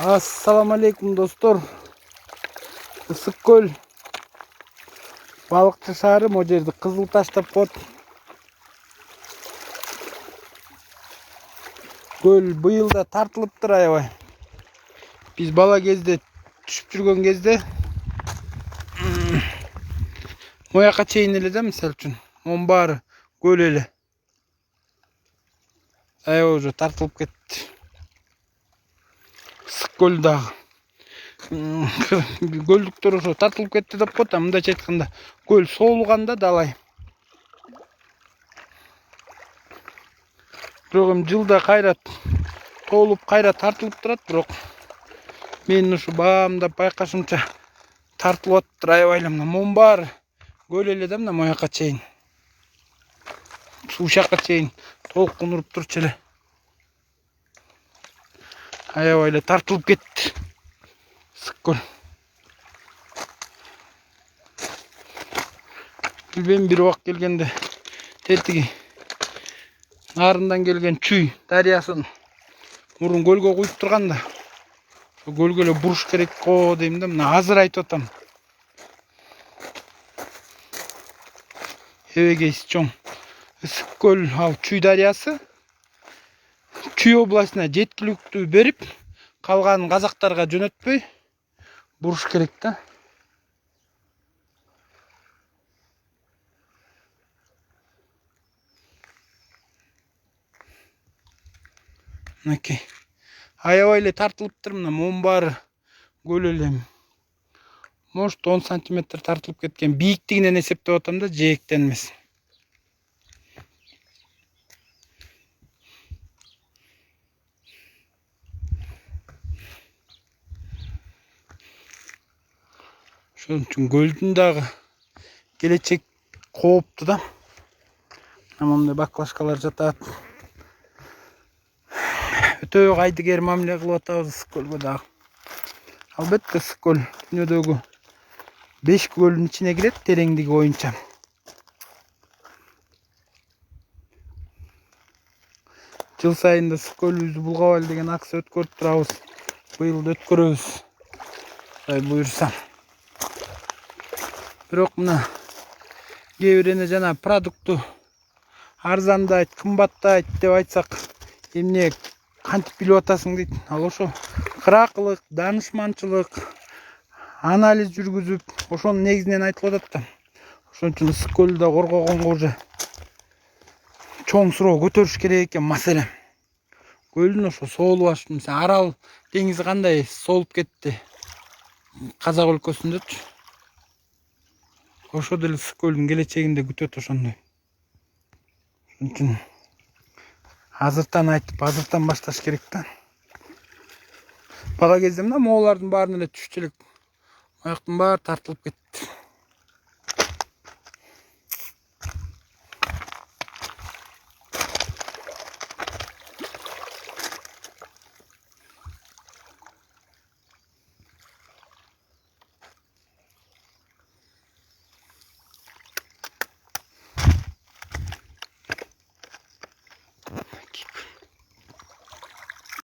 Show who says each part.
Speaker 1: Assalamu alaikum dostlar. Isık Göl balıkçı şaharı o жерди kızıl таштап коет. Göl быйыл да тартылыптыр аябай. Биз бала кезде түшүп жүргөн кезде мояка чейин эле да, мисалы үчүн монун баары көл эле. Аябай уже тартылып кетти. Ысык Көл дагы. Көлдүктөр ошо тартылып кетти деп коет. Мындайча айтканда, көл соолганда далай. Бирок жылда кайра толуп, кайра тартылып турат, бирок мен ушу баамдап байкашымча тартылып атыптыр аябай эле. Монун баары көл эле да, мына мояка чейин. Ушакка чейин толкун уруп турчу эле. Аябай эле тартылып кетти. Ысык Көл. Билбейм, бир убак келгенде тетиги нарындан келген Чүй дарыясын мурун көлгө куюп турганда, ошо көлгө эле буруш керек го дейм да. Мына азыр айтып атам. Эбегейси чоң. Ысык Көл, ал Чүй дарыясы Чүй областына жеткиликтүү берип, калганын казактарга жөнөтпөй буруш керек да. Мынакей. Аябай эле тартылыптыр, мына монун баары көл эле. Может 10 сантиметр тартылып кеткен. Бийиктигинен эсептеп атам да, жээктен эмес. Ошон үчүн көлдүн дагы келечек коопту да. Мындай баклажкалар жатат. Өтө кайдыгер мамиле кылып атабыз Ысык Көлгө дагы. Албетте Ысык Көл дүйнөдөгү 5 көлдүн ичине кирет тереңдиги боюнча. Жыл сайын Ысык Көлүбүздү булгабайлы деген акция өткөрүп турабыз. Быйыл да өткөрөбүз. Кудай буйрса. Бирок мына кээ бир жана продуктту арзандайт, кымбаттайт деп айтсак, эмне кантип билип атасың дейт. Ал ошо кыракылык, данышманчылык, анализ жүргүзүп, ошонун негизинен айтылып атат да. Ошон үчүн Ысык Көлдү да коргогонго уже чоң суроо көтөрүш керек экен маселе. Көлдүн ошо соолуп, мисалы Арал деңизи кандай соолуп кетти Казак өлкөсүндөчү. Ошо деле Ысык Көлдүн келечегинде күтөт ошондой. Ошон үчүн азыртан айтып, азыртан башташ керек да. Бала кезде мына моолардын баарын эле түшчү элек. Аяктын баары тартылып кетти.